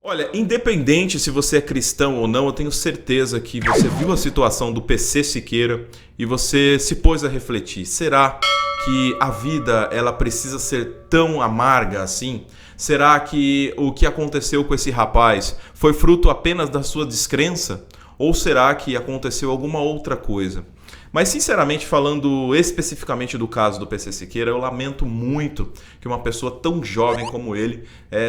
Olha, independente se você é cristão ou não, eu tenho certeza que você viu a situação do PC Siqueira e você se pôs a refletir. Será que a vida ela precisa ser tão amarga assim? Será que o que aconteceu com esse rapaz foi fruto apenas da sua descrença? Ou será que aconteceu alguma outra coisa? Mas sinceramente, falando especificamente do caso do PC Siqueira, eu lamento muito que uma pessoa tão jovem como ele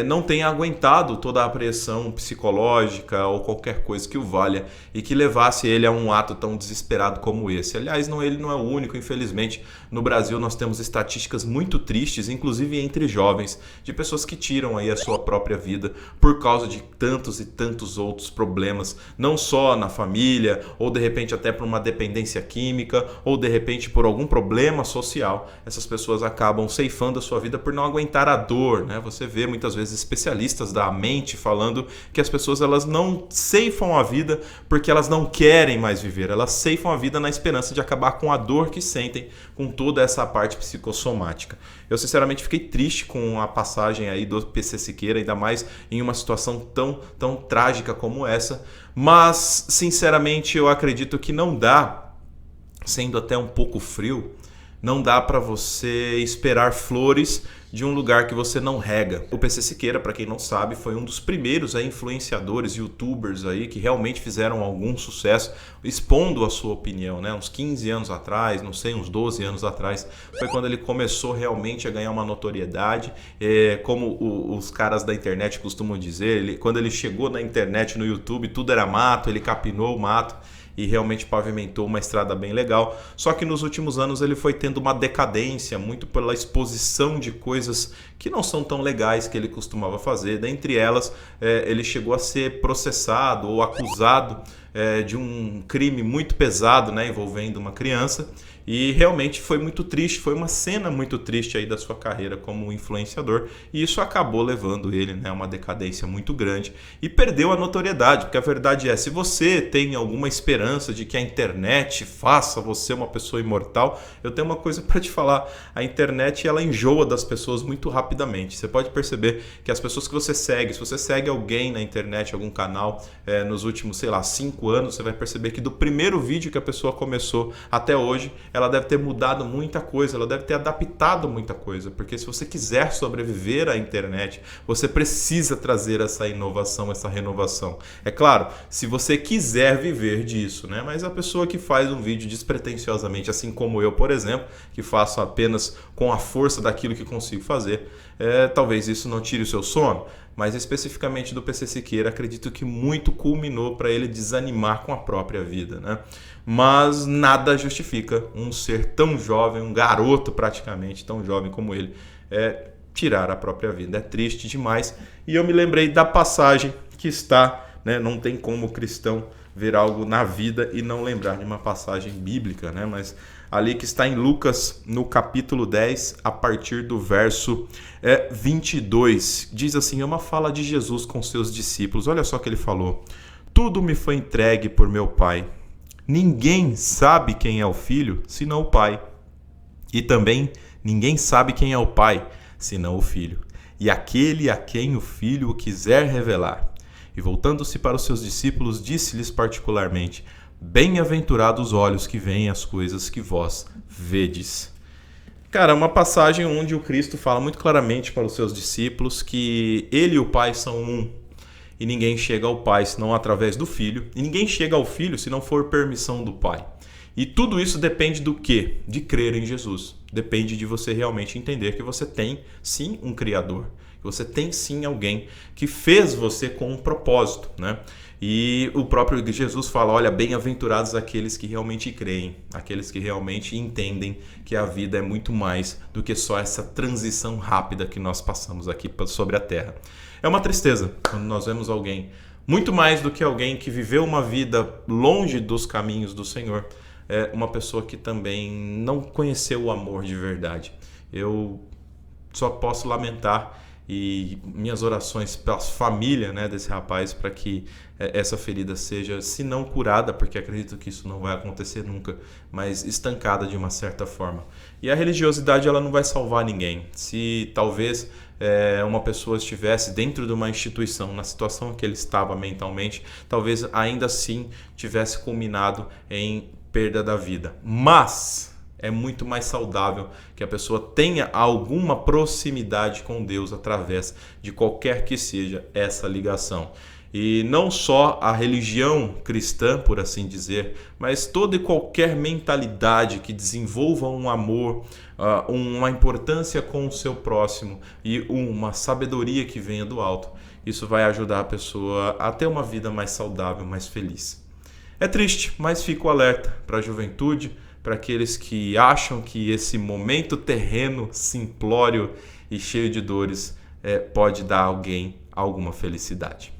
não tenha aguentado toda a pressão psicológica ou qualquer coisa que o valha e que levasse ele a um ato tão desesperado como esse. Aliás, ele não é o único, infelizmente. No Brasil nós temos estatísticas muito tristes, inclusive entre jovens, de pessoas que tiram aí a sua própria vida por causa de tantos e tantos outros problemas, não só na família, ou de repente até por uma dependência química, ou de repente por algum problema social. Essas pessoas acabam ceifando a sua vida por não aguentar a dor, né? Você vê muitas vezes especialistas da mente falando que as pessoas elas não ceifam a vida porque elas não querem mais viver, elas ceifam a vida na esperança de acabar com a dor que sentem com toda essa parte psicossomática. Eu sinceramente fiquei triste com a passagem aí do PC Siqueira, ainda mais em uma situação tão trágica como essa, mas sinceramente eu acredito que não dá, sendo até um pouco frio, não dá para você esperar flores de um lugar que você não rega. O PC Siqueira, para quem não sabe, foi um dos primeiros influenciadores, youtubers aí que realmente fizeram algum sucesso expondo a sua opinião, né? Uns 15 anos atrás, não sei, uns 12 anos atrás, foi quando ele começou realmente a ganhar uma notoriedade, como os caras da internet costumam dizer, quando ele chegou na internet, no YouTube, tudo era mato, ele capinou o mato e realmente pavimentou uma estrada bem legal. Só que nos últimos anos ele foi tendo uma decadência, muito pela exposição de coisas que não são tão legais que ele costumava fazer. Dentre elas, ele chegou a ser processado ou acusado de um crime muito pesado, né, envolvendo uma criança. E realmente foi muito triste, foi uma cena muito triste aí da sua carreira como influenciador, e isso acabou levando ele, né, a uma decadência muito grande e perdeu a notoriedade, porque a verdade é, se você tem alguma esperança de que a internet faça você uma pessoa imortal, eu tenho uma coisa para te falar, a internet ela enjoa das pessoas muito rapidamente. Você pode perceber que as pessoas que você segue, se você segue alguém na internet, algum canal, nos últimos, 5 anos, você vai perceber que do primeiro vídeo que a pessoa começou até hoje, ela deve ter mudado muita coisa, ela deve ter adaptado muita coisa, porque se você quiser sobreviver à internet, você precisa trazer essa inovação, essa renovação. É claro, se você quiser viver disso, né? Mas a pessoa que faz um vídeo despretensiosamente, assim como eu, por exemplo, que faço apenas com a força daquilo que consigo fazer, talvez isso não tire o seu sono, mas especificamente do PC Siqueira, acredito que muito culminou para ele desanimar com a própria vida, né? Mas nada justifica um ser tão jovem, um garoto praticamente tão jovem como ele, tirar a própria vida. É triste demais. E eu me lembrei da passagem que está, né? Não tem como o cristão ver algo na vida e não lembrar de uma passagem bíblica, né? Mas ali que está em Lucas, no capítulo 10, a partir do verso 22. Diz assim, é uma fala de Jesus com seus discípulos. Olha só o que ele falou. Tudo me foi entregue por meu Pai. Ninguém sabe quem é o Filho, senão o Pai. E também ninguém sabe quem é o Pai, senão o Filho. E aquele a quem o Filho o quiser revelar. E voltando-se para os seus discípulos, disse-lhes particularmente, bem-aventurados os olhos que veem as coisas que vós vedes. Cara, uma passagem onde o Cristo fala muito claramente para os seus discípulos que ele e o Pai são um. E ninguém chega ao Pai senão através do Filho. E ninguém chega ao Filho se não for permissão do Pai. E tudo isso depende do quê? De crer em Jesus. Depende de você realmente entender que você tem, sim, um Criador. Que você tem, sim, alguém que fez você com um propósito, né? E o próprio Jesus fala, olha, bem-aventurados aqueles que realmente creem, aqueles que realmente entendem que a vida é muito mais do que só essa transição rápida que nós passamos aqui sobre a Terra. É uma tristeza quando nós vemos alguém, muito mais do que alguém que viveu uma vida longe dos caminhos do Senhor, uma pessoa que também não conheceu o amor de verdade. Eu só posso lamentar e minhas orações pela família, né, desse rapaz, para que essa ferida seja, se não curada, porque acredito que isso não vai acontecer nunca, mas estancada de uma certa forma. E a religiosidade ela não vai salvar ninguém. Se talvez uma pessoa estivesse dentro de uma instituição, na situação que ele estava mentalmente, talvez ainda assim tivesse culminado em perda da vida. Mas é muito mais saudável que a pessoa tenha alguma proximidade com Deus através de qualquer que seja essa ligação. E não só a religião cristã, por assim dizer, mas toda e qualquer mentalidade que desenvolva um amor, uma importância com o seu próximo e uma sabedoria que venha do alto. Isso vai ajudar a pessoa a ter uma vida mais saudável, mais feliz. É triste, mas fico alerta para a juventude, para aqueles que acham que esse momento terreno, simplório e cheio de dores pode dar a alguém alguma felicidade.